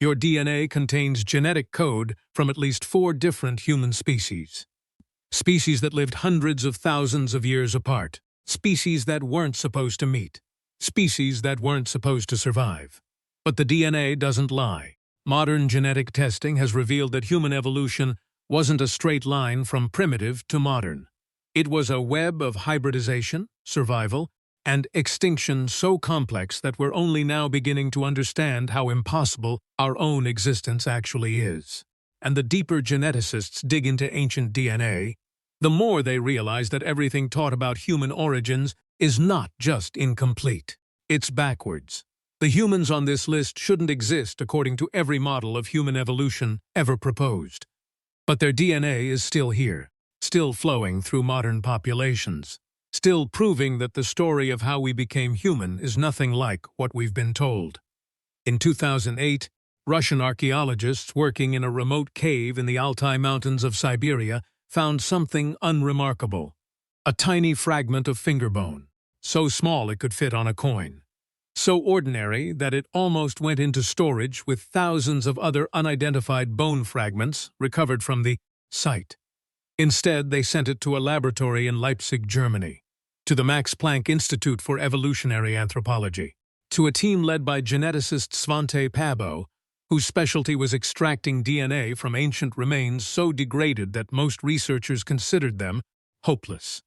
Your DNA contains genetic code from at least 4 different human species. Species that lived hundreds of thousands of years apart. Species that weren't supposed to meet. Species that weren't supposed to survive. But the DNA doesn't lie. Modern genetic testing has revealed that human evolution wasn't a straight line from primitive to modern. It was a web of hybridization, survival, and extinction so complex that we're only now beginning to understand how impossible our own existence actually is. And the deeper geneticists dig into ancient DNA, the more they realize that everything taught about human origins is not just incomplete. It's backwards. The humans on this list shouldn't exist according to every model of human evolution ever proposed. But their DNA is still here, still flowing through modern populations, still proving that the story of how we became human is nothing like what we've been told. In 2008, Russian archaeologists working in a remote cave in the Altai Mountains of Siberia found something unremarkable. A tiny fragment of finger bone, so small it could fit on a coin. So ordinary that it almost went into storage with thousands of other unidentified bone fragments recovered from the site. Instead, they sent it to a laboratory in Leipzig, Germany, to the Max Planck Institute for Evolutionary Anthropology, to a team led by geneticist Svante Pääbo, whose specialty was extracting DNA from ancient remains so degraded that most researchers considered them hopeless.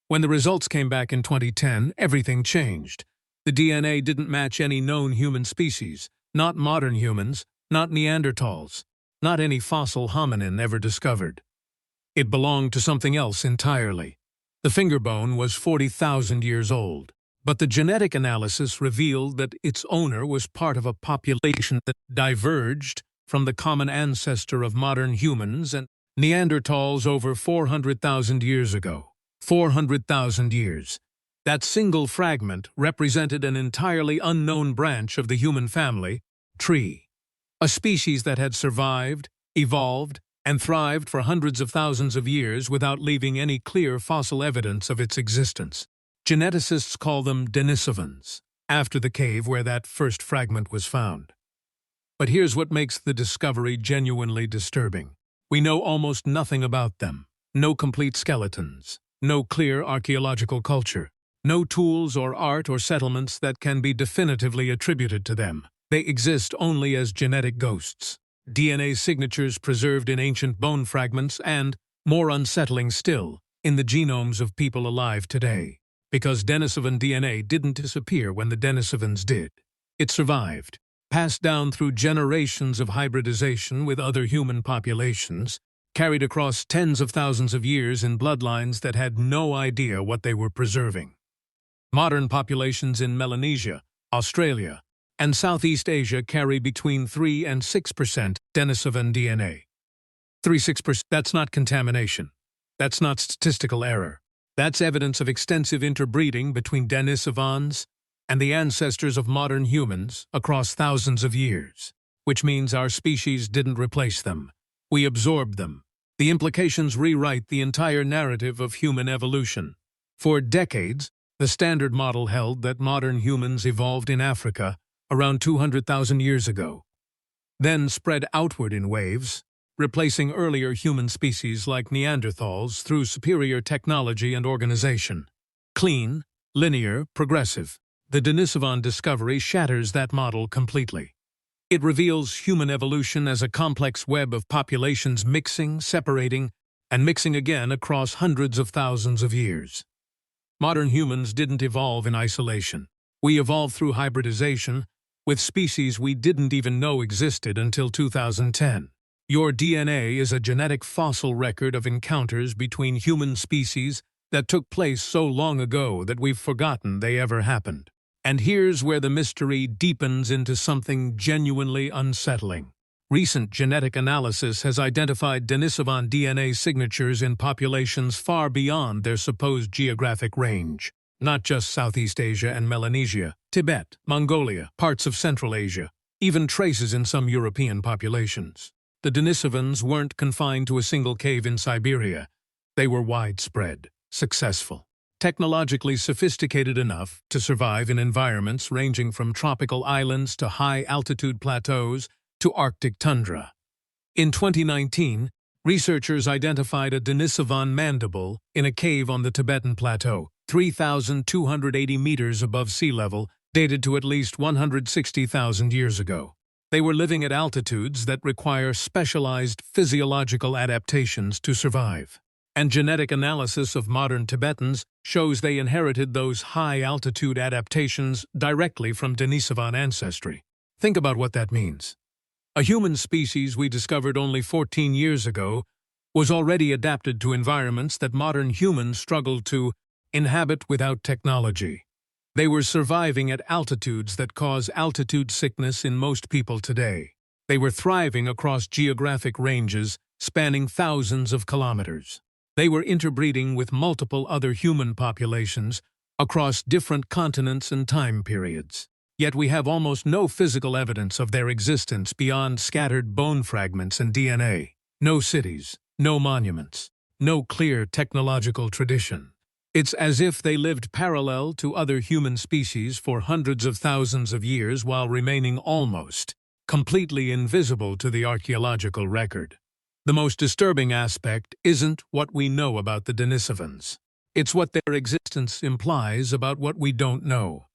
When the results came back in 2010, everything changed. The DNA didn't match any known human species, not modern humans, not Neanderthals, not any fossil hominin ever discovered. It belonged to something else entirely. The finger bone was 40,000 years old, but the genetic analysis revealed that its owner was part of a population that diverged from the common ancestor of modern humans and Neanderthals over 400,000 years ago. 400,000 years. That single fragment represented an entirely unknown branch of the human family, tree. A species that had survived, evolved, and thrived for hundreds of thousands of years without leaving any clear fossil evidence of its existence. Geneticists call them Denisovans, after the cave where that first fragment was found. But here's what makes the discovery genuinely disturbing. We know almost nothing about them. No complete skeletons. No clear archaeological culture. No tools or art or settlements that can be definitively attributed to them. They exist only as genetic ghosts. DNA signatures preserved in ancient bone fragments and, more unsettling still, in the genomes of people alive today. Because Denisovan DNA didn't disappear when the Denisovans did. It survived, passed down through generations of hybridization with other human populations, carried across tens of thousands of years in bloodlines that had no idea what they were preserving. Modern populations in Melanesia, Australia, and Southeast Asia carry between 3 and 6% Denisovan DNA. 3–6%, that's not contamination. That's not statistical error. That's evidence of extensive interbreeding between Denisovans and the ancestors of modern humans across thousands of years, which means our species didn't replace them. We absorbed them. The implications rewrite the entire narrative of human evolution. For decades, the standard model held that modern humans evolved in Africa around 200,000 years ago, then spread outward in waves, replacing earlier human species like Neanderthals through superior technology and organization. Clean, linear, progressive. The Denisovan discovery shatters that model completely. It reveals human evolution as a complex web of populations mixing, separating, and mixing again across hundreds of thousands of years. Modern humans didn't evolve in isolation. We evolved through hybridization with species we didn't even know existed until 2010. Your DNA is a genetic fossil record of encounters between human species that took place so long ago that we've forgotten they ever happened. And here's where the mystery deepens into something genuinely unsettling. Recent genetic analysis has identified Denisovan DNA signatures in populations far beyond their supposed geographic range. Not just Southeast Asia and Melanesia, Tibet, Mongolia, parts of Central Asia, even traces in some European populations. The Denisovans weren't confined to a single cave in Siberia. They were widespread, successful, technologically sophisticated enough to survive in environments ranging from tropical islands to high-altitude plateaus to Arctic tundra. In 2019, researchers identified a Denisovan mandible in a cave on the Tibetan Plateau, 3,280 meters above sea level, dated to at least 160,000 years ago. They were living at altitudes that require specialized physiological adaptations to survive. And genetic analysis of modern Tibetans shows they inherited those high-altitude adaptations directly from Denisovan ancestry. Think about what that means. A human species we discovered only 14 years ago was already adapted to environments that modern humans struggled to inhabit without technology. They were surviving at altitudes that cause altitude sickness in most people today. They were thriving across geographic ranges spanning thousands of kilometers. They were interbreeding with multiple other human populations across different continents and time periods. Yet we have almost no physical evidence of their existence beyond scattered bone fragments and DNA. No cities, no monuments, no clear technological tradition. It's as if they lived parallel to other human species for hundreds of thousands of years while remaining almost completely invisible to the archaeological record. The most disturbing aspect isn't what we know about the Denisovans. It's what their existence implies about what we don't know.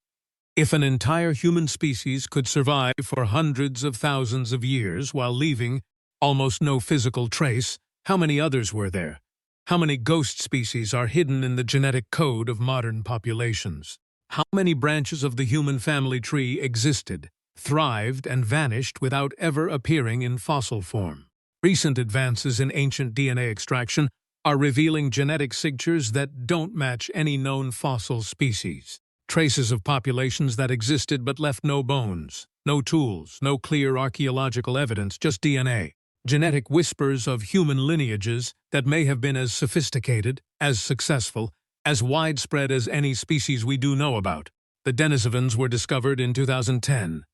If an entire human species could survive for hundreds of thousands of years while leaving almost no physical trace, how many others were there? How many ghost species are hidden in the genetic code of modern populations? How many branches of the human family tree existed, thrived, and vanished without ever appearing in fossil form? Recent advances in ancient DNA extraction are revealing genetic signatures that don't match any known fossil species. Traces of populations that existed but left no bones, no tools, no clear archaeological evidence, just DNA. Genetic whispers of human lineages that may have been as sophisticated, as successful, as widespread as any species we do know about. The Denisovans were discovered in 2010,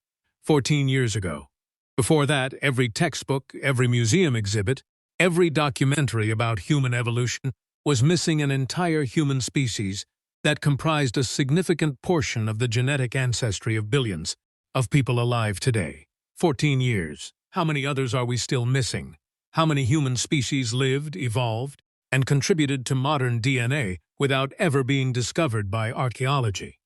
14 years ago. Before that, every textbook, every museum exhibit, every documentary about human evolution was missing an entire human species that comprised a significant portion of the genetic ancestry of billions of people alive today. 14 years. How many others are we still missing? How many human species lived, evolved, and contributed to modern DNA without ever being discovered by archaeology?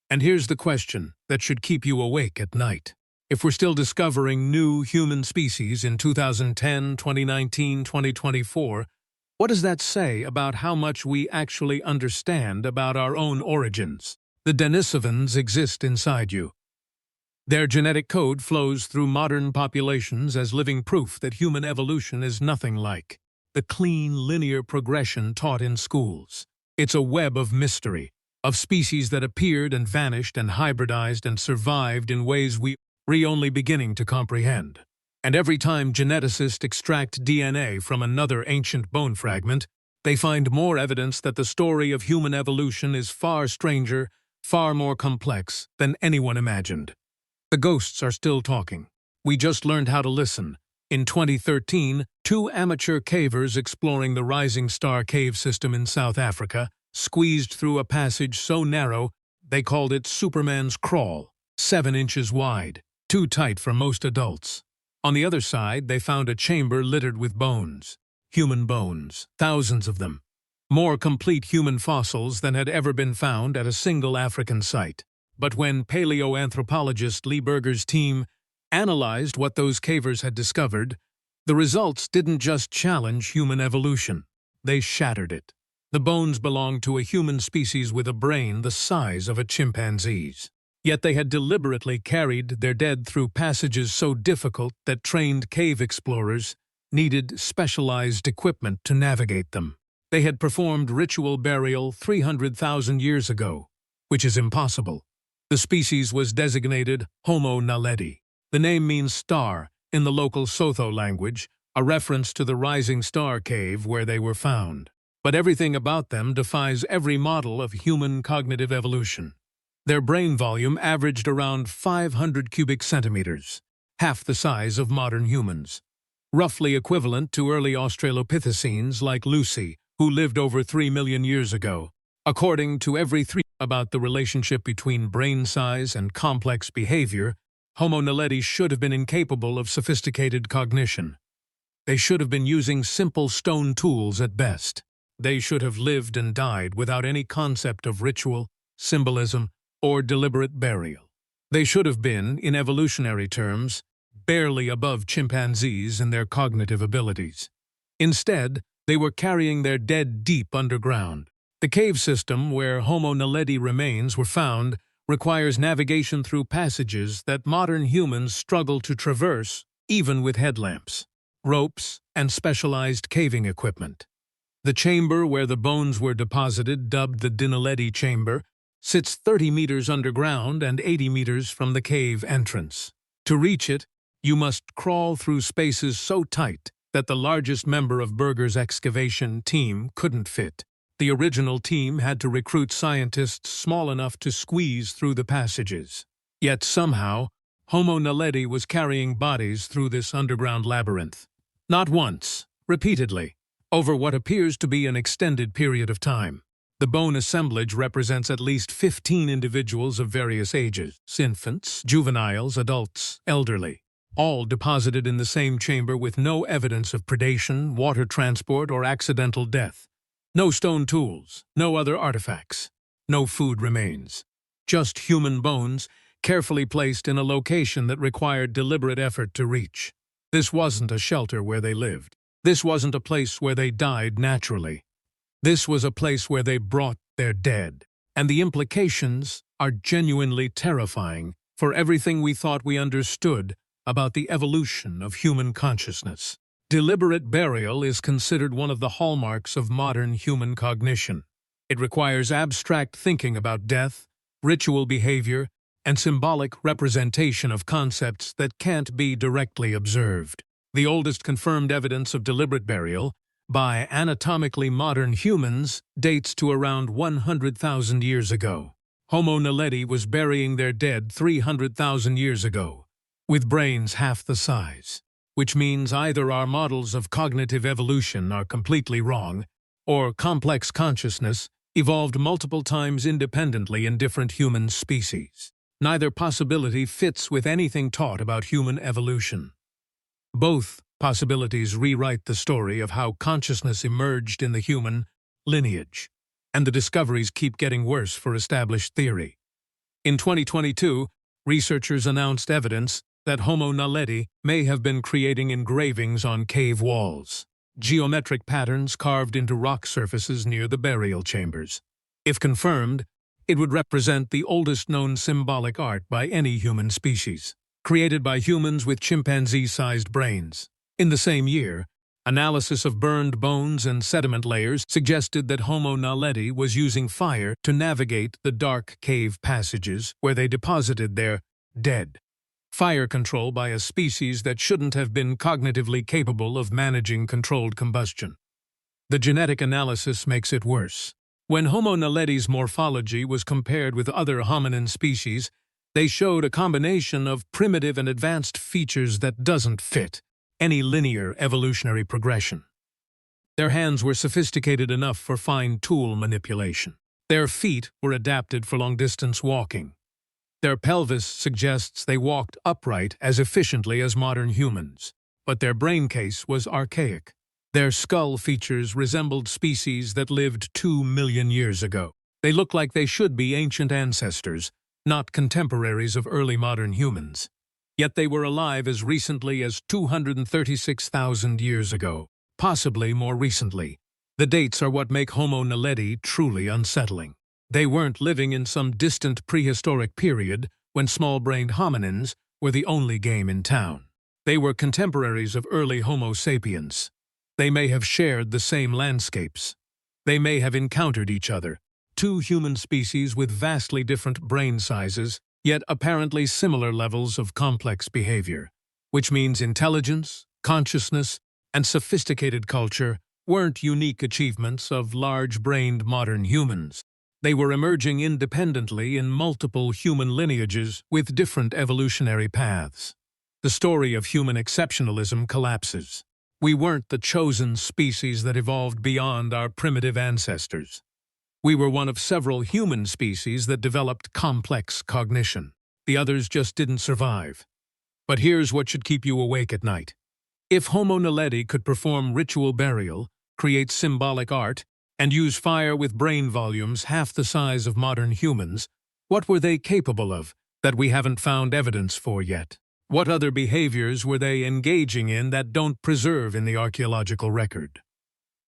And here's the question that should keep you awake at night. If we're still discovering new human species in 2010, 2019, 2024, what does that say about how much we actually understand about our own origins? The Denisovans exist inside you. Their genetic code flows through modern populations as living proof that human evolution is nothing like the clean, linear progression taught in schools. It's a web of mystery, of species that appeared and vanished and hybridized and survived in ways we're only beginning to comprehend. And every time geneticists extract DNA from another ancient bone fragment, they find more evidence that the story of human evolution is far stranger, far more complex than anyone imagined. The ghosts are still talking. We just learned how to listen. In 2013, two amateur cavers exploring the Rising Star cave system in South Africa squeezed through a passage so narrow they called it Superman's crawl, 7 inches wide, too tight for most adults. On the other side, they found a chamber littered with bones. Human bones, thousands of them. More complete human fossils than had ever been found at a single African site. But when paleoanthropologist Lee Berger's team analyzed what those cavers had discovered, the results didn't just challenge human evolution. They shattered it. The bones belonged to a human species with a brain the size of a chimpanzee's. Yet they had deliberately carried their dead through passages so difficult that trained cave explorers needed specialized equipment to navigate them. They had performed ritual burial 300,000 years ago, which is impossible. The species was designated Homo naledi. The name means star in the local Sotho language, a reference to the Rising Star cave where they were found. But everything about them defies every model of human cognitive evolution. Their brain volume averaged around 500 cubic centimeters, half the size of modern humans, roughly equivalent to early Australopithecines like Lucy, who lived over 3 million years ago. According to every theory about the relationship between brain size and complex behavior, Homo naledi should have been incapable of sophisticated cognition. They should have been using simple stone tools at best. They should have lived and died without any concept of ritual, symbolism, or deliberate burial. They should have been, in evolutionary terms, barely above chimpanzees in their cognitive abilities. Instead, they were carrying their dead deep underground. The cave system where Homo naledi remains were found requires navigation through passages that modern humans struggle to traverse, even with headlamps, ropes, and specialized caving equipment. The chamber where the bones were deposited, dubbed the Naledi chamber, sits 30 meters underground and 80 meters from the cave entrance. To reach it, you must crawl through spaces so tight that the largest member of Berger's excavation team couldn't fit. The original team had to recruit scientists small enough to squeeze through the passages. Yet somehow, Homo naledi was carrying bodies through this underground labyrinth. Not once, repeatedly, over what appears to be an extended period of time. The bone assemblage represents at least 15 individuals of various ages: infants, juveniles, adults, elderly, all deposited in the same chamber with no evidence of predation, water transport, or accidental death. No stone tools, no other artifacts, no food remains. Just human bones, carefully placed in a location that required deliberate effort to reach. This wasn't a shelter where they lived. This wasn't a place where they died naturally. This was a place where they brought their dead. And the implications are genuinely terrifying for everything we thought we understood about the evolution of human consciousness. Deliberate burial is considered one of the hallmarks of modern human cognition. It requires abstract thinking about death, ritual behavior, and symbolic representation of concepts that can't be directly observed. The oldest confirmed evidence of deliberate burial, by anatomically modern humans, dates to around 100,000 years ago. Homo naledi was burying their dead 300,000 years ago, with brains half the size. Which means either our models of cognitive evolution are completely wrong, or complex consciousness evolved multiple times independently in different human species. Neither possibility fits with anything taught about human evolution. Both possibilities rewrite the story of how consciousness emerged in the human lineage, and the discoveries keep getting worse for established theory. In 2022, researchers announced evidence that Homo naledi may have been creating engravings on cave walls, geometric patterns carved into rock surfaces near the burial chambers. If confirmed, it would represent the oldest known symbolic art by any human species, created by humans with chimpanzee-sized brains. In the same year, analysis of burned bones and sediment layers suggested that Homo naledi was using fire to navigate the dark cave passages where they deposited their dead. Fire control by a species that shouldn't have been cognitively capable of managing controlled combustion. The genetic analysis makes it worse. When Homo naledi's morphology was compared with other hominin species, they showed a combination of primitive and advanced features that doesn't fit any linear evolutionary progression. Their hands were sophisticated enough for fine tool manipulation. Their feet were adapted for long-distance walking. Their pelvis suggests they walked upright as efficiently as modern humans, but their brain case was archaic. Their skull features resembled species that lived 2 million years ago. They look like they should be ancient ancestors, not contemporaries of early modern humans. Yet they were alive as recently as 236,000 years ago, possibly more recently. The dates are what make Homo naledi truly unsettling. They weren't living in some distant prehistoric period when small-brained hominins were the only game in town. They were contemporaries of early Homo sapiens. They may have shared the same landscapes. They may have encountered each other, two human species with vastly different brain sizes, yet apparently similar levels of complex behavior, which means intelligence, consciousness, and sophisticated culture weren't unique achievements of large-brained modern humans. They were emerging independently in multiple human lineages with different evolutionary paths. The story of human exceptionalism collapses. We weren't the chosen species that evolved beyond our primitive ancestors. We were one of several human species that developed complex cognition. The others just didn't survive. But here's what should keep you awake at night. If Homo naledi could perform ritual burial, create symbolic art, and use fire with brain volumes half the size of modern humans, what were they capable of that we haven't found evidence for yet? What other behaviors were they engaging in that don't preserve in the archaeological record?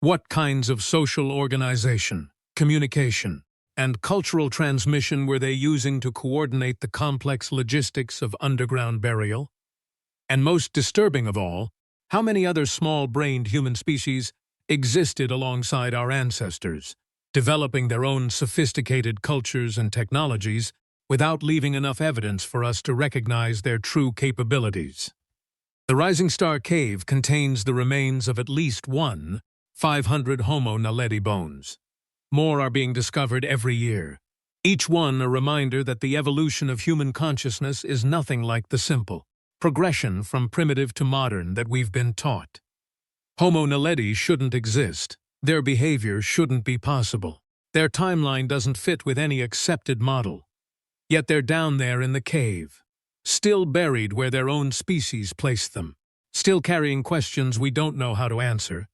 What kinds of social organization, communication, and cultural transmission were they using to coordinate the complex logistics of underground burial? And most disturbing of all, how many other small-brained human species existed alongside our ancestors, developing their own sophisticated cultures and technologies without leaving enough evidence for us to recognize their true capabilities? The Rising Star Cave contains the remains of at least 500 Homo naledi bones. More are being discovered every year, each one a reminder that the evolution of human consciousness is nothing like the simple progression from primitive to modern that we've been taught. Homo naledi shouldn't exist. Their behavior shouldn't be possible. Their timeline doesn't fit with any accepted model. Yet they're down there in the cave, still buried where their own species placed them, still carrying questions we don't know how to answer,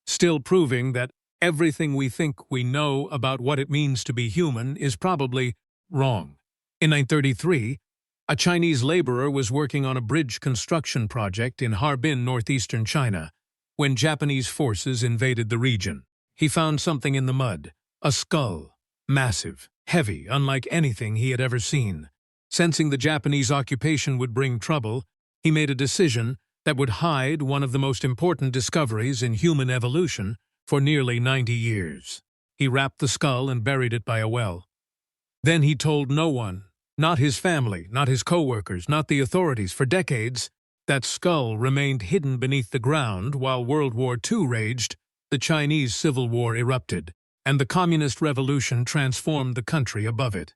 still proving that everything we think we know about what it means to be human is probably wrong. In 1933, a Chinese laborer was working on a bridge construction project in Harbin, northeastern China, when Japanese forces invaded the region. He found something in the mud, a skull, massive, heavy, unlike anything he had ever seen. Sensing the Japanese occupation would bring trouble, he made a decision that would hide one of the most important discoveries in human evolution for nearly 90 years. He wrapped the skull and buried it by a well. Then he told no one, not his family, not his co-workers, not the authorities. For decades, that skull remained hidden beneath the ground while World War II raged, the Chinese Civil War erupted, and the Communist Revolution transformed the country above it.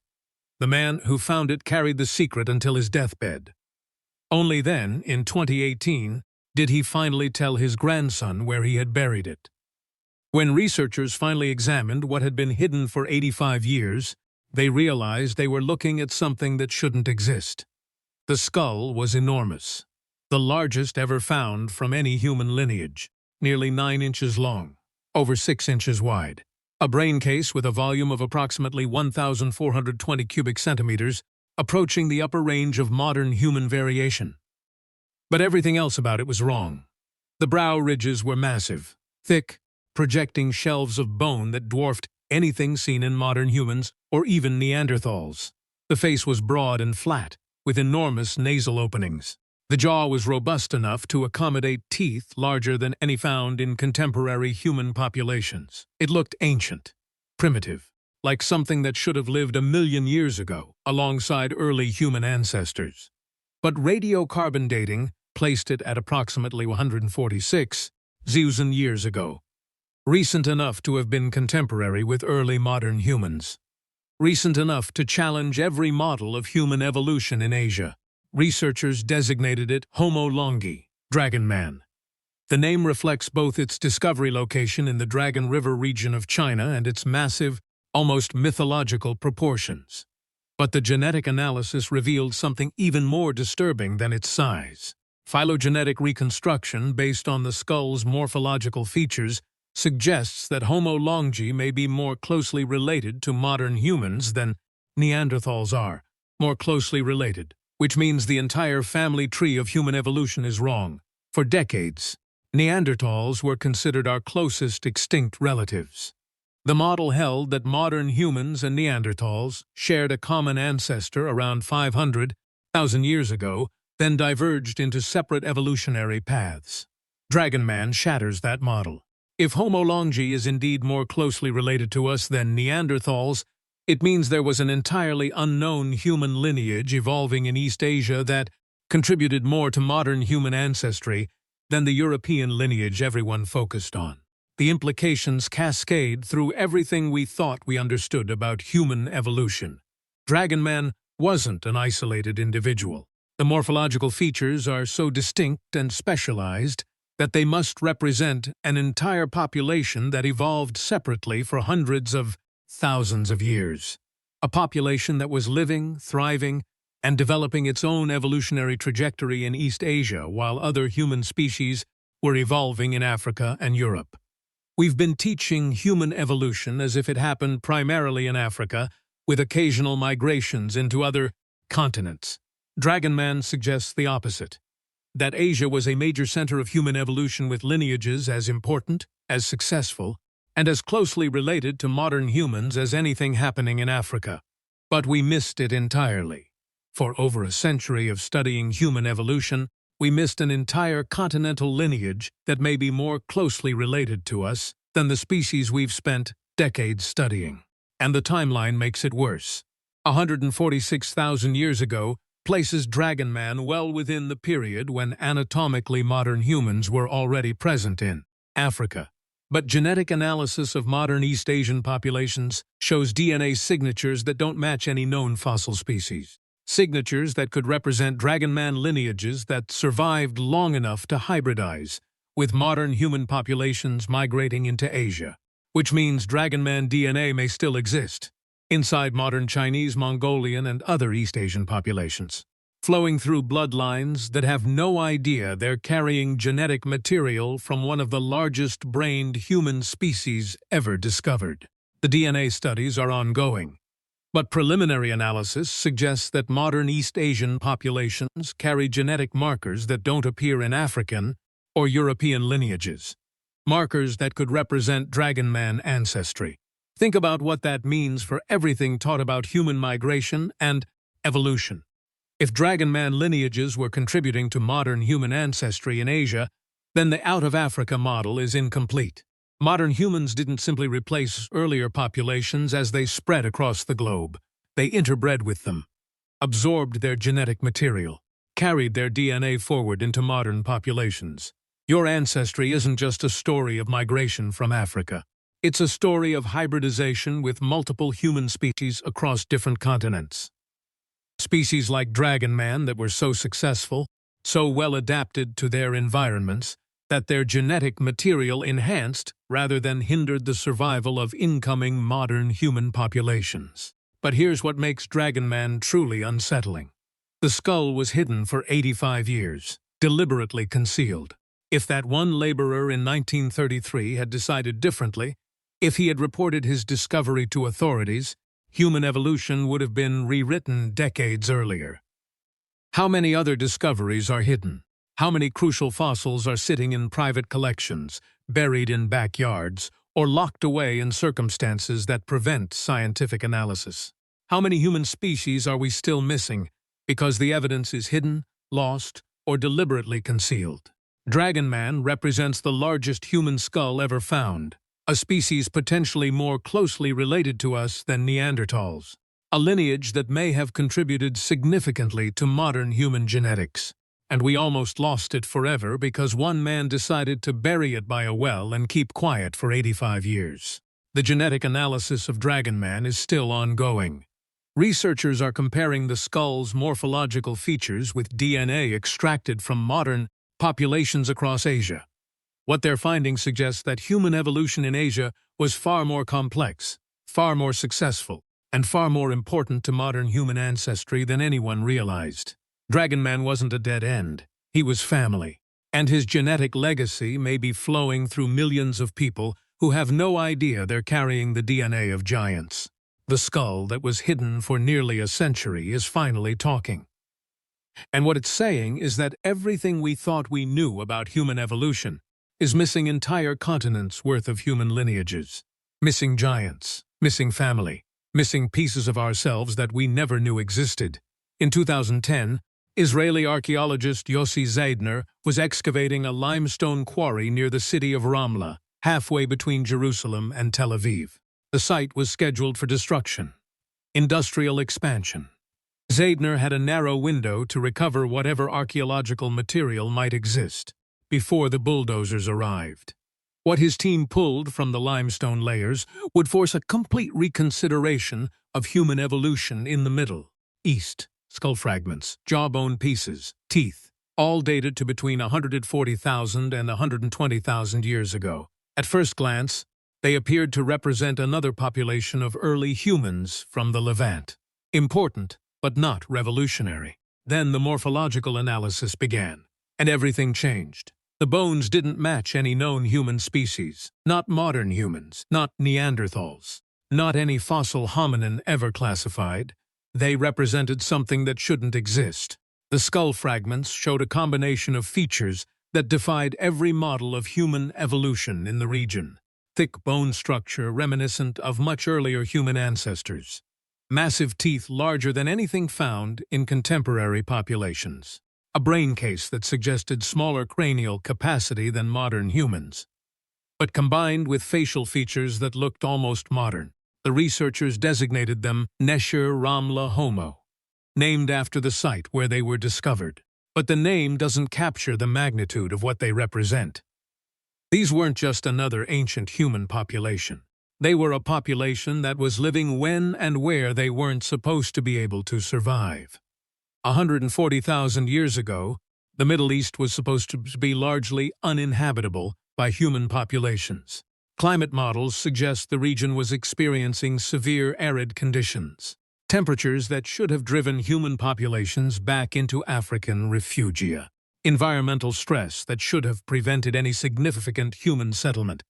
The man who found it carried the secret until his deathbed. Only then, in 2018, did he finally tell his grandson where he had buried it. When researchers finally examined what had been hidden for 85 years, they realized they were looking at something that shouldn't exist. The skull was enormous, the largest ever found from any human lineage, nearly 9 inches long, over 6 inches wide. A brain case with a volume of approximately 1,420 cubic centimeters, approaching the upper range of modern human variation. But everything else about it was wrong. The brow ridges were massive, thick, projecting shelves of bone that dwarfed anything seen in modern humans or even Neanderthals. The face was broad and flat, with enormous nasal openings. The jaw was robust enough to accommodate teeth larger than any found in contemporary human populations. It looked ancient, primitive, like something that should have lived 1 million years ago, alongside early human ancestors. But radiocarbon dating placed it at approximately 146,000 years ago, recent enough to have been contemporary with early modern humans, recent enough to challenge every model of human evolution in Asia. Researchers designated it Homo longi, Dragon Man. The name reflects both its discovery location in the Dragon River region of China and its massive, almost mythological proportions. But the genetic analysis revealed something even more disturbing than its size. Phylogenetic reconstruction based on the skull's morphological features suggests that Homo longi may be more closely related to modern humans than Neanderthals are, more closely related, which means the entire family tree of human evolution is wrong. For decades, Neanderthals were considered our closest extinct relatives. The model held that modern humans and Neanderthals shared a common ancestor around 500,000 years ago, then diverged into separate evolutionary paths. Dragon Man shatters that model. If Homo longi is indeed more closely related to us than Neanderthals, it means there was an entirely unknown human lineage evolving in East Asia that contributed more to modern human ancestry than the European lineage everyone focused on. The implications cascade through everything we thought we understood about human evolution. Dragon Man wasn't an isolated individual. The morphological features are so distinct and specialized that they must represent an entire population that evolved separately for hundreds of thousands of years. A population that was living, thriving, and developing its own evolutionary trajectory in East Asia while other human species were evolving in Africa and Europe. We've been teaching human evolution as if it happened primarily in Africa, with occasional migrations into other continents. Dragon Man suggests the opposite, that Asia was a major center of human evolution with lineages as important, as successful, and as closely related to modern humans as anything happening in Africa. But we missed it entirely. For over a century of studying human evolution, we missed an entire continental lineage that may be more closely related to us than the species we've spent decades studying. And the timeline makes it worse. 146,000 years ago places Dragon Man well within the period when anatomically modern humans were already present in Africa. But genetic analysis of modern East Asian populations shows DNA signatures that don't match any known fossil species. Signatures that could represent Dragon Man lineages that survived long enough to hybridize, with modern human populations migrating into Asia. Which means Dragon Man DNA may still exist inside modern Chinese, Mongolian, and other East Asian populations, flowing through bloodlines that have no idea they're carrying genetic material from one of the largest-brained human species ever discovered. The DNA studies are ongoing, but preliminary analysis suggests that modern East Asian populations carry genetic markers that don't appear in African or European lineages, markers that could represent Dragon Man ancestry. Think about what that means for everything taught about human migration and evolution. If Dragon Man lineages were contributing to modern human ancestry in Asia, then the out-of-Africa model is incomplete. Modern humans didn't simply replace earlier populations as they spread across the globe. They interbred with them, absorbed their genetic material, carried their DNA forward into modern populations. Your ancestry isn't just a story of migration from Africa. It's a story of hybridization with multiple human species across different continents. Species like Dragon Man that were so successful, so well adapted to their environments, that their genetic material enhanced rather than hindered the survival of incoming modern human populations. But here's what makes Dragon Man truly unsettling. The skull was hidden for 85 years, deliberately concealed. If that one laborer in 1933 had decided differently, if he had reported his discovery to authorities, human evolution would have been rewritten decades earlier. How many other discoveries are hidden? How many crucial fossils are sitting in private collections, buried in backyards, or locked away in circumstances that prevent scientific analysis? How many human species are we still missing because the evidence is hidden, lost, or deliberately concealed? Dragon Man represents the largest human skull ever found, a species potentially more closely related to us than Neanderthals, a lineage that may have contributed significantly to modern human genetics. And we almost lost it forever because one man decided to bury it by a well and keep quiet for 85 years. The genetic analysis of Dragon Man is still ongoing. Researchers are comparing the skull's morphological features with DNA extracted from modern populations across Asia. What their findings suggest that human evolution in Asia was far more complex, far more successful, and far more important to modern human ancestry than anyone realized. Dragon Man wasn't a dead end. He was family. And his genetic legacy may be flowing through millions of people who have no idea they're carrying the DNA of giants. The skull that was hidden for nearly a century is finally talking. And what it's saying is that everything we thought we knew about human evolution is missing entire continents worth of human lineages, missing giants, missing family, missing pieces of ourselves that we never knew existed. In 2010, Israeli archaeologist Yossi Zeidner was excavating a limestone quarry near the city of Ramla, halfway between Jerusalem and Tel Aviv. The site was scheduled for destruction, industrial expansion. Zeidner had a narrow window to recover whatever archaeological material might exist before the bulldozers arrived. What his team pulled from the limestone layers would force a complete reconsideration of human evolution in the Middle East. Skull fragments, jawbone pieces, teeth, all dated to between 140,000 and 120,000 years ago. At first glance, they appeared to represent another population of early humans from the Levant. Important, but not revolutionary. Then the morphological analysis began, and everything changed. The bones didn't match any known human species, not modern humans, not Neanderthals, not any fossil hominin ever classified. They represented something that shouldn't exist. The skull fragments showed a combination of features that defied every model of human evolution in the region. Thick bone structure reminiscent of much earlier human ancestors. Massive teeth larger than anything found in contemporary populations. A brain case that suggested smaller cranial capacity than modern humans, but combined with facial features that looked almost modern. The researchers designated them Nesher Ramla Homo, named after the site where they were discovered. But the name doesn't capture the magnitude of what they represent. These weren't just another ancient human population. They were a population that was living when and where they weren't supposed to be able to survive. 140,000 years ago, the Middle East was supposed to be largely uninhabitable by human populations. Climate models suggest the region was experiencing severe arid conditions, temperatures that should have driven human populations back into African refugia, environmental stress that should have prevented any significant human settlement.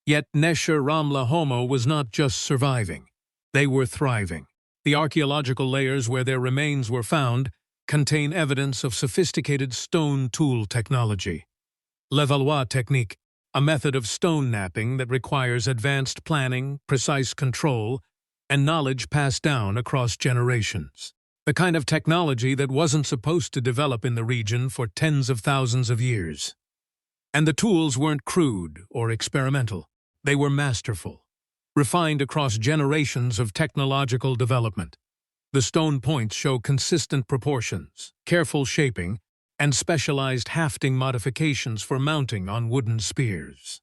Yet Nesher Ramla Homo was not just surviving, they were thriving. The archaeological layers where their remains were found contain evidence of sophisticated stone tool technology. Levallois technique, a method of stone knapping that requires advanced planning, precise control, and knowledge passed down across generations. The kind of technology that wasn't supposed to develop in the region for tens of thousands of years. And the tools weren't crude or experimental. They were masterful, refined across generations of technological development. The stone points show consistent proportions, careful shaping, and specialized hafting modifications for mounting on wooden spears.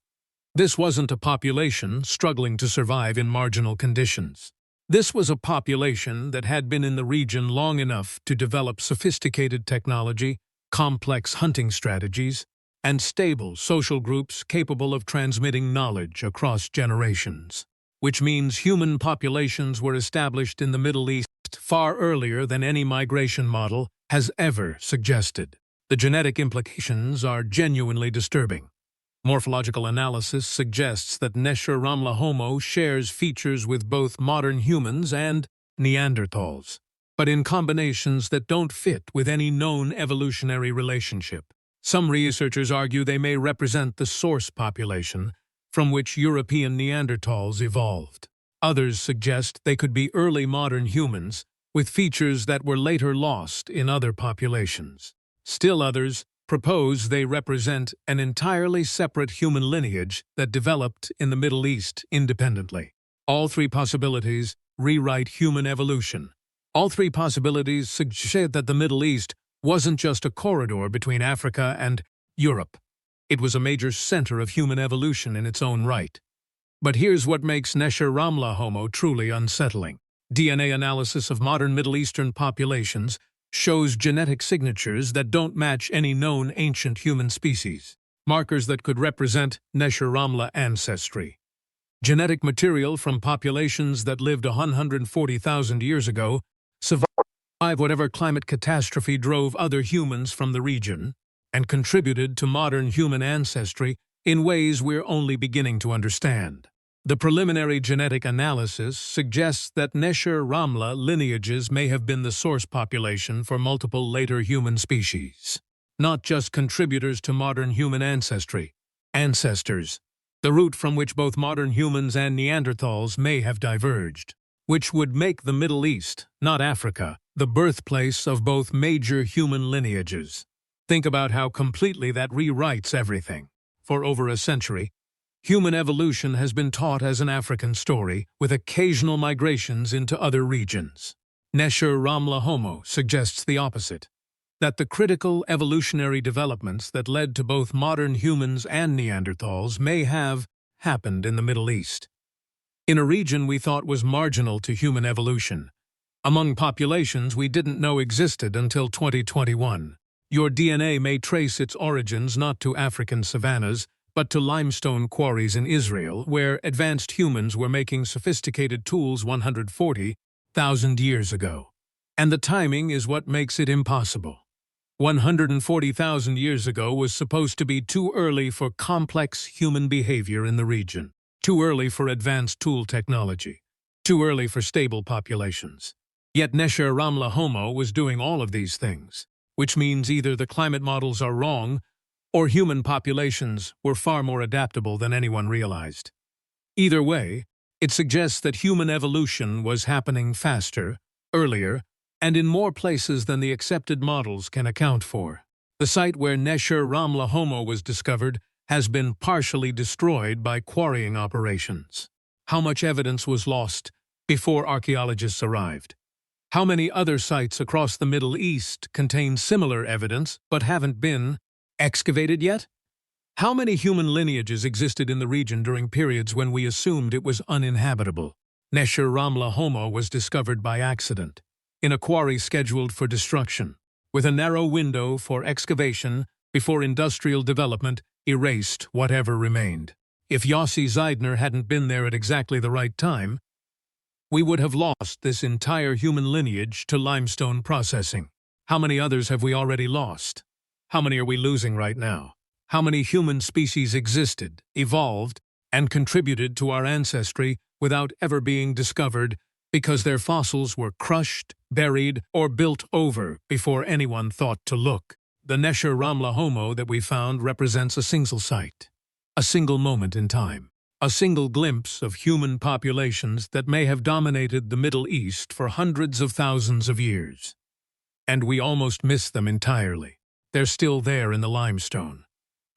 This wasn't a population struggling to survive in marginal conditions. This was a population that had been in the region long enough to develop sophisticated technology, complex hunting strategies, and stable social groups capable of transmitting knowledge across generations. Which means human populations were established in the Middle East far earlier than any migration model has ever suggested. The genetic implications are genuinely disturbing. Morphological analysis suggests that Nesher Ramla Homo shares features with both modern humans and Neanderthals, but in combinations that don't fit with any known evolutionary relationship. Some researchers argue they may represent the source population from which European Neanderthals evolved. Others suggest they could be early modern humans with features that were later lost in other populations. Still others propose they represent an entirely separate human lineage that developed in the Middle East independently. All three possibilities rewrite human evolution. All three possibilities suggest that the Middle East wasn't just a corridor between Africa and Europe. It was a major center of human evolution in its own right. But here's what makes Nesher Ramla Homo truly unsettling. DNA analysis of modern Middle Eastern populations shows genetic signatures that don't match any known ancient human species, markers that could represent Nesher Ramla ancestry. Genetic material from populations that lived 140,000 years ago survived whatever climate catastrophe drove other humans from the region and contributed to modern human ancestry in ways we're only beginning to understand. The preliminary genetic analysis suggests that Nesher Ramla lineages may have been the source population for multiple later human species, not just contributors to modern human ancestry, ancestors, the route from which both modern humans and Neanderthals may have diverged, which would make the Middle East, not Africa, the birthplace of both major human lineages. Think about how completely that rewrites everything. For over a century, human evolution has been taught as an African story, with occasional migrations into other regions. Nesher Ramla Homo suggests the opposite, that the critical evolutionary developments that led to both modern humans and Neanderthals may have happened in the Middle East, in a region we thought was marginal to human evolution, among populations we didn't know existed until 2021. Your DNA may trace its origins not to African savannas, but to limestone quarries in Israel, where advanced humans were making sophisticated tools 140,000 years ago. And the timing is what makes it impossible. 140,000 years ago was supposed to be too early for complex human behavior in the region, too early for advanced tool technology, too early for stable populations. Yet Nesher Ramla Homo was doing all of these things, which means either the climate models are wrong or human populations were far more adaptable than anyone realized. Either way, it suggests that human evolution was happening faster, earlier, and in more places than the accepted models can account for. The site where Nesher Ramla Homo was discovered has been partially destroyed by quarrying operations. How much evidence was lost before archaeologists arrived? How many other sites across the Middle East contain similar evidence but haven't been excavated yet? How many human lineages existed in the region during periods when we assumed it was uninhabitable? Nesher Ramla Homo was discovered by accident, in a quarry scheduled for destruction, with a narrow window for excavation before industrial development erased whatever remained. If Yossi Zeidner hadn't been there at exactly the right time, we would have lost this entire human lineage to limestone processing. How many others have we already lost? How many are we losing right now? How many human species existed, evolved, and contributed to our ancestry without ever being discovered because their fossils were crushed, buried, or built over before anyone thought to look? The Nesher Ramla Homo that we found represents a single site, a single moment in time, a single glimpse of human populations that may have dominated the Middle East for hundreds of thousands of years. And we almost missed them entirely. They're still there in the limestone,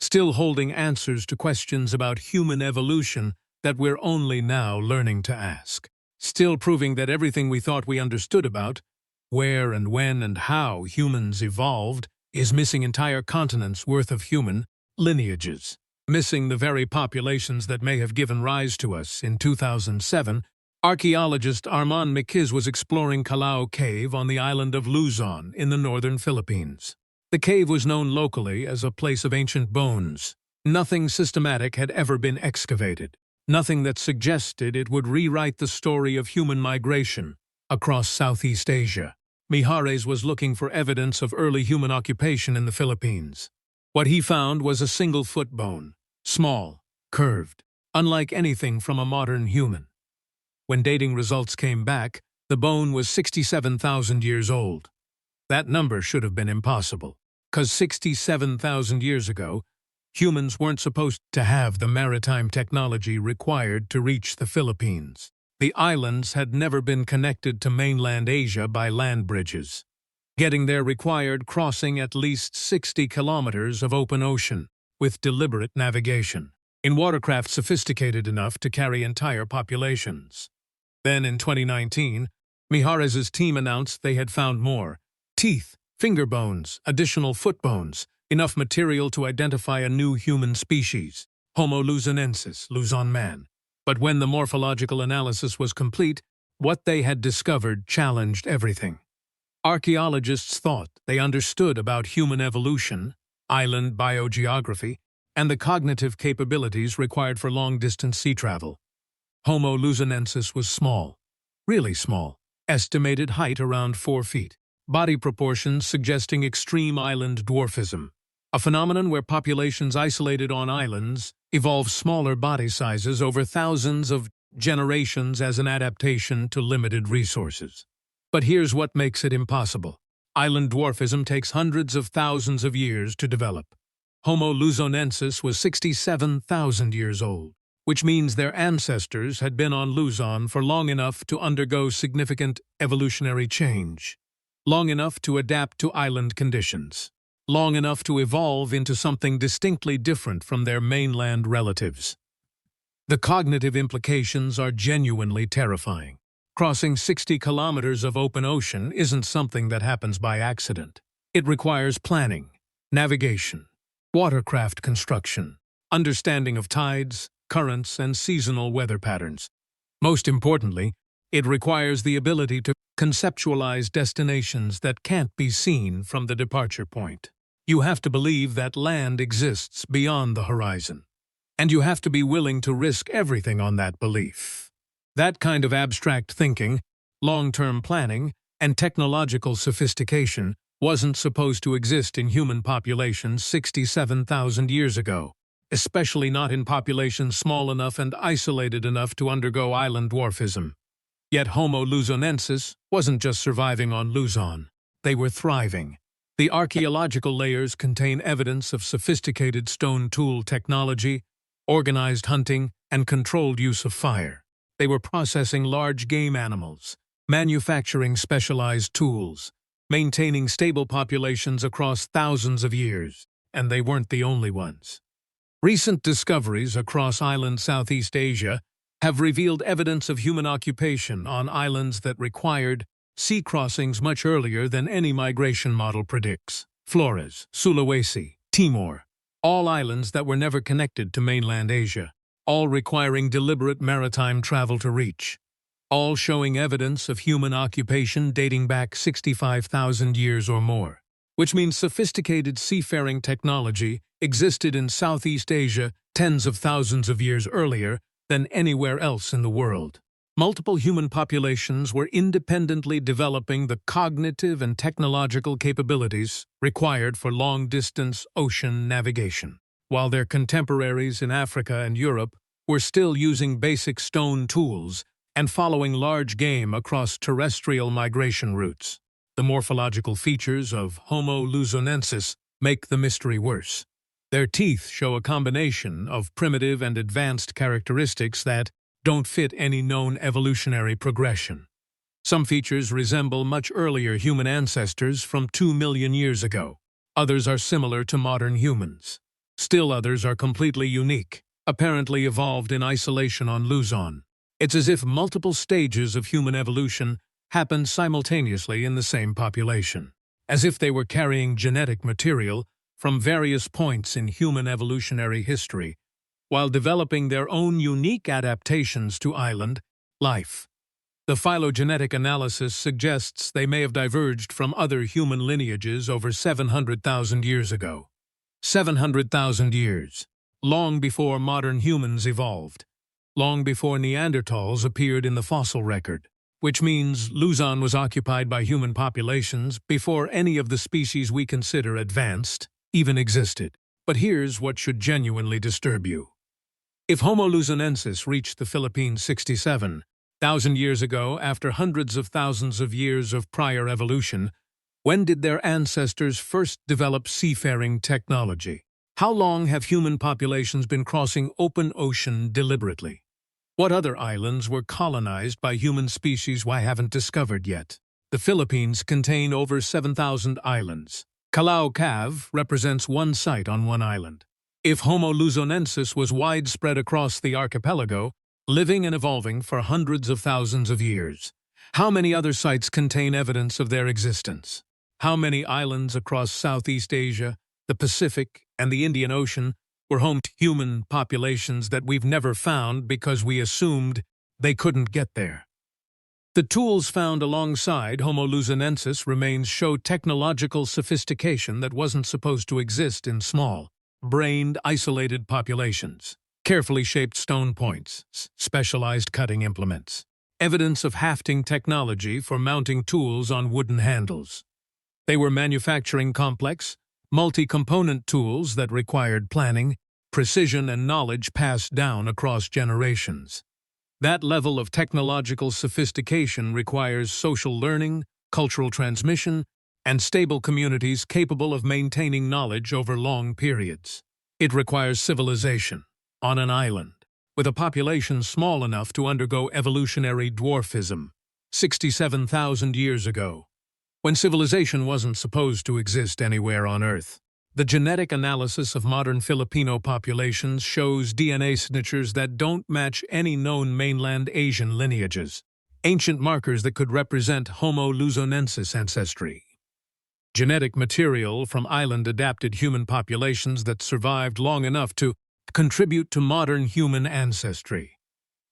still holding answers to questions about human evolution that we're only now learning to ask. Still proving that everything we thought we understood about where and when and how humans evolved is missing entire continents worth of human lineages, missing the very populations that may have given rise to us. In 2007, archaeologist Armand Mikiz was exploring Calao Cave on the island of Luzon in the northern Philippines. The cave was known locally as a place of ancient bones. Nothing systematic had ever been excavated, nothing that suggested it would rewrite the story of human migration across Southeast Asia. Mijares was looking for evidence of early human occupation in the Philippines. What he found was a single foot bone, small, curved, unlike anything from a modern human. When dating results came back, the bone was 67,000 years old. That number should have been impossible, because 67,000 years ago, humans weren't supposed to have the maritime technology required to reach the Philippines. The islands had never been connected to mainland Asia by land bridges. Getting there required crossing at least 60 kilometers of open ocean, with deliberate navigation, in watercraft sophisticated enough to carry entire populations. Then in 2019, Mijares' team announced they had found more teeth, finger bones, additional foot bones, enough material to identify a new human species, Homo luzonensis, Luzon man. But when the morphological analysis was complete, what they had discovered challenged everything. Archaeologists thought they understood about human evolution, island biogeography, and the cognitive capabilities required for long-distance sea travel. Homo luzonensis was small, really small, estimated height around 4 feet. Body proportions suggesting extreme island dwarfism, a phenomenon where populations isolated on islands evolve smaller body sizes over thousands of generations as an adaptation to limited resources. But here's what makes it impossible. Island dwarfism takes hundreds of thousands of years to develop. Homo luzonensis was 67,000 years old, which means their ancestors had been on Luzon for long enough to undergo significant evolutionary change, long enough to adapt to island conditions, long enough to evolve into something distinctly different from their mainland relatives. The cognitive implications are genuinely terrifying. Crossing 60 kilometers of open ocean isn't something that happens by accident. It requires planning, navigation, watercraft construction, understanding of tides, currents, and seasonal weather patterns. Most importantly, it requires the ability to conceptualize destinations that can't be seen from the departure point. You have to believe that land exists beyond the horizon, and you have to be willing to risk everything on that belief. That kind of abstract thinking, long-term planning, and technological sophistication wasn't supposed to exist in human populations 67,000 years ago, especially not in populations small enough and isolated enough to undergo island dwarfism. Yet Homo luzonensis wasn't just surviving on Luzon. They were thriving. The archaeological layers contain evidence of sophisticated stone tool technology, organized hunting, and controlled use of fire. They were processing large game animals, manufacturing specialized tools, maintaining stable populations across thousands of years, and they weren't the only ones. Recent discoveries across island Southeast Asia have revealed evidence of human occupation on islands that required sea crossings much earlier than any migration model predicts. Flores, Sulawesi, Timor, all islands that were never connected to mainland Asia, all requiring deliberate maritime travel to reach, all showing evidence of human occupation dating back 65,000 years or more, which means sophisticated seafaring technology existed in Southeast Asia tens of thousands of years earlier than anywhere else in the world. Multiple human populations were independently developing the cognitive and technological capabilities required for long-distance ocean navigation, while their contemporaries in Africa and Europe were still using basic stone tools and following large game across terrestrial migration routes. The morphological features of Homo luzonensis make the mystery worse. Their teeth show a combination of primitive and advanced characteristics that don't fit any known evolutionary progression. Some features resemble much earlier human ancestors from 2 million years ago. Others are similar to modern humans. Still others are completely unique, apparently evolved in isolation on Luzon. It's as if multiple stages of human evolution happened simultaneously in the same population, as if they were carrying genetic material from various points in human evolutionary history, while developing their own unique adaptations to island life. The phylogenetic analysis suggests they may have diverged from other human lineages over 700,000 years ago. 700,000 years, long before modern humans evolved, long before Neanderthals appeared in the fossil record, which means Luzon was occupied by human populations before any of the species we consider advanced even existed. But here's what should genuinely disturb you. If Homo luzonensis reached the Philippines 67,000 years ago after hundreds of thousands of years of prior evolution, when did their ancestors first develop seafaring technology? How long have human populations been crossing open ocean deliberately? What other islands were colonized by human species we haven't discovered yet? The Philippines contain over 7,000 islands. Calao Cave represents one site on one island. If Homo luzonensis was widespread across the archipelago, living and evolving for hundreds of thousands of years, how many other sites contain evidence of their existence? How many islands across Southeast Asia, the Pacific, and the Indian Ocean were home to human populations that we've never found because we assumed they couldn't get there? The tools found alongside Homo luzonensis remains show technological sophistication that wasn't supposed to exist in small, brained, isolated populations. Carefully shaped stone points, specialized cutting implements, evidence of hafting technology for mounting tools on wooden handles. They were manufacturing complex, multi-component tools that required planning, precision, and knowledge passed down across generations. That level of technological sophistication requires social learning, cultural transmission, and stable communities capable of maintaining knowledge over long periods. It requires civilization, on an island, with a population small enough to undergo evolutionary dwarfism, 67,000 years ago, when civilization wasn't supposed to exist anywhere on Earth. The genetic analysis of modern Filipino populations shows DNA signatures that don't match any known mainland Asian lineages, ancient markers that could represent Homo luzonensis ancestry. Genetic material from island-adapted human populations that survived long enough to contribute to modern human ancestry.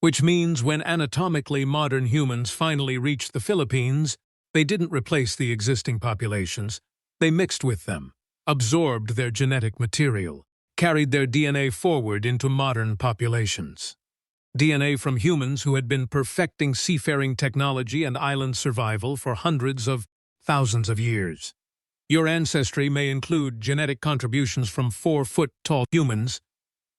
Which means when anatomically modern humans finally reached the Philippines, they didn't replace the existing populations, they mixed with them, absorbed their genetic material, carried their DNA forward into modern populations. DNA from humans who had been perfecting seafaring technology and island survival for hundreds of thousands of years. Your ancestry may include genetic contributions from 4-foot-tall humans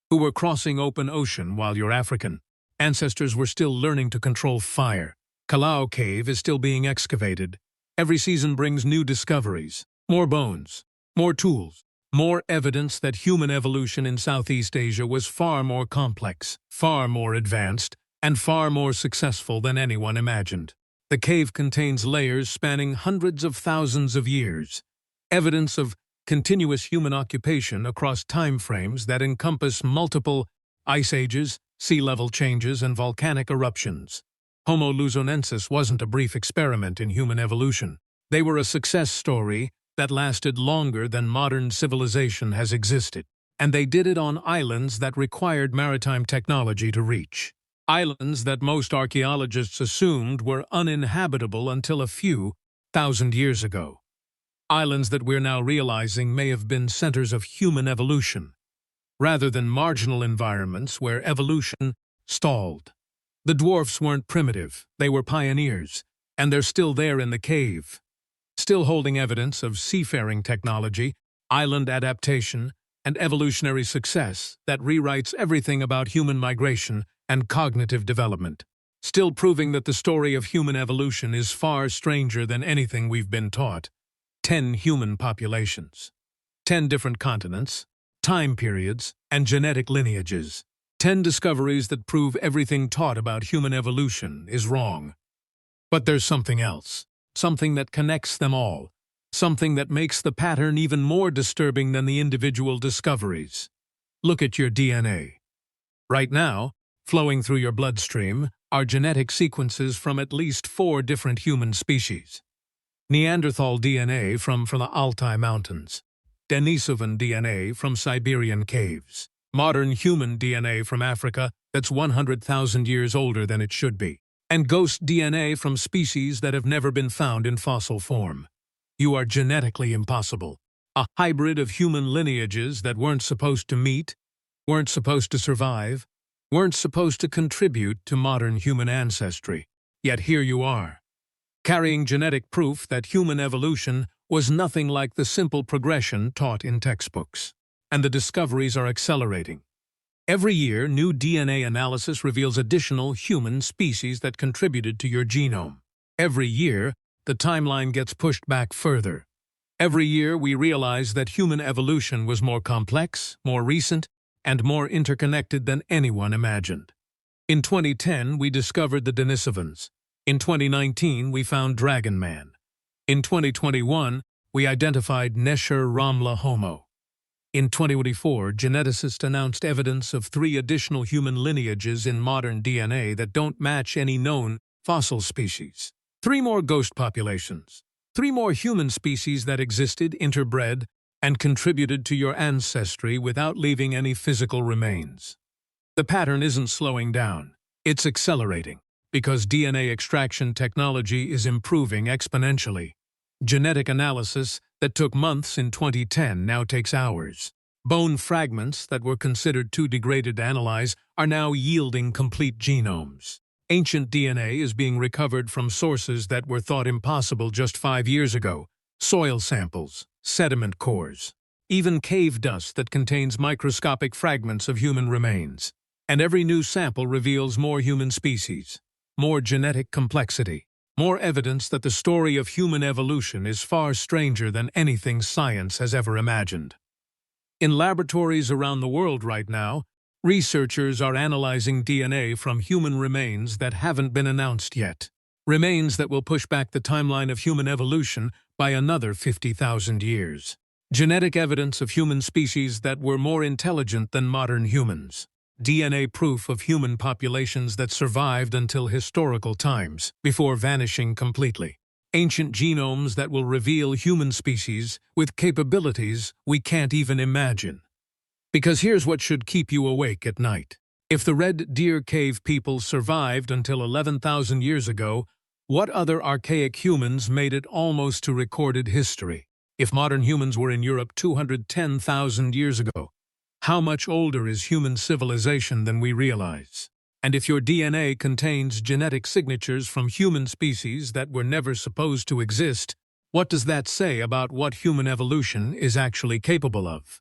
who were crossing open ocean while your African ancestors were still learning to control fire. Kalau Cave is still being excavated. Every season brings new discoveries, more bones, more tools, more evidence that human evolution in Southeast Asia was far more complex, far more advanced, and far more successful than anyone imagined. The cave contains layers spanning hundreds of thousands of years, evidence of continuous human occupation across time frames that encompass multiple ice ages, sea level changes, and volcanic eruptions. Homo luzonensis wasn't a brief experiment in human evolution. They were a success story that lasted longer than modern civilization has existed. And they did it on islands that required maritime technology to reach. Islands that most archaeologists assumed were uninhabitable until a few thousand years ago. Islands that we're now realizing may have been centers of human evolution, rather than marginal environments where evolution stalled. The dwarfs weren't primitive, they were pioneers, and they're still there in the cave, still holding evidence of seafaring technology, island adaptation, and evolutionary success that rewrites everything about human migration and cognitive development, still proving that the story of human evolution is far stranger than anything we've been taught. 10 human populations, 10 different continents, time periods, and genetic lineages. 10 discoveries that prove everything taught about human evolution is wrong. But there's something else, something that connects them all, something that makes the pattern even more disturbing than the individual discoveries. Look at your DNA. Right now, flowing through your bloodstream are genetic sequences from at least 4 different human species. Neanderthal DNA from the Altai Mountains, Denisovan DNA from Siberian caves, modern human DNA from Africa that's 100,000 years older than it should be, and ghost DNA from species that have never been found in fossil form. You are genetically impossible, a hybrid of human lineages that weren't supposed to meet, weren't supposed to survive, weren't supposed to contribute to modern human ancestry. Yet here you are, carrying genetic proof that human evolution was nothing like the simple progression taught in textbooks. And the discoveries are accelerating. Every year, new DNA analysis reveals additional human species that contributed to your genome. Every year, the timeline gets pushed back further. Every year, we realize that human evolution was more complex, more recent, and more interconnected than anyone imagined. In 2010, we discovered the Denisovans. In 2019, we found Dragon Man. In 2021, we identified Nesher Ramla Homo. In 2024, geneticists announced evidence of 3 additional human lineages in modern DNA that don't match any known fossil species. 3 more ghost populations. 3 more human species that existed, interbred, and contributed to your ancestry without leaving any physical remains. The pattern isn't slowing down. It's accelerating, because DNA extraction technology is improving exponentially. Genetic analysis that took months in 2010 now takes hours. Bone fragments that were considered too degraded to analyze are now yielding complete genomes. Ancient DNA is being recovered from sources that were thought impossible just 5 years ago. Soil samples, sediment cores, even cave dust that contains microscopic fragments of human remains. And every new sample reveals more human species, more genetic complexity, more evidence that the story of human evolution is far stranger than anything science has ever imagined. In laboratories around the world right now, researchers are analyzing DNA from human remains that haven't been announced yet. Remains that will push back the timeline of human evolution by another 50,000 years. Genetic evidence of human species that were more intelligent than modern humans. DNA proof of human populations that survived until historical times, before vanishing completely. Ancient genomes that will reveal human species with capabilities we can't even imagine. Because here's what should keep you awake at night. If the Red Deer Cave people survived until 11,000 years ago, what other archaic humans made it almost to recorded history? If modern humans were in Europe 210,000 years ago, how much older is human civilization than we realize? And if your DNA contains genetic signatures from human species that were never supposed to exist, what does that say about what human evolution is actually capable of?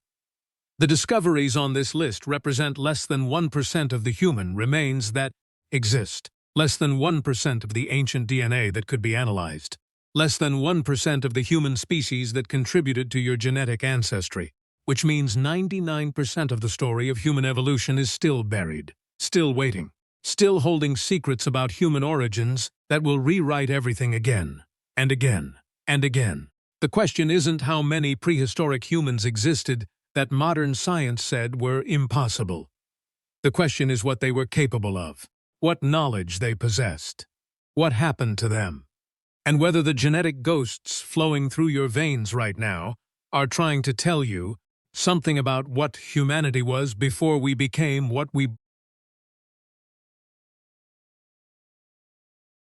The discoveries on this list represent less than 1% of the human remains that exist, less than 1% of the ancient DNA that could be analyzed, less than 1% of the human species that contributed to your genetic ancestry, which means 99% of the story of human evolution is still buried, still waiting, still holding secrets about human origins that will rewrite everything again, and again, and again. The question isn't how many prehistoric humans existed that modern science said were impossible. The question is what they were capable of, what knowledge they possessed, what happened to them, and whether the genetic ghosts flowing through your veins right now are trying to tell you something about what humanity was before we became what we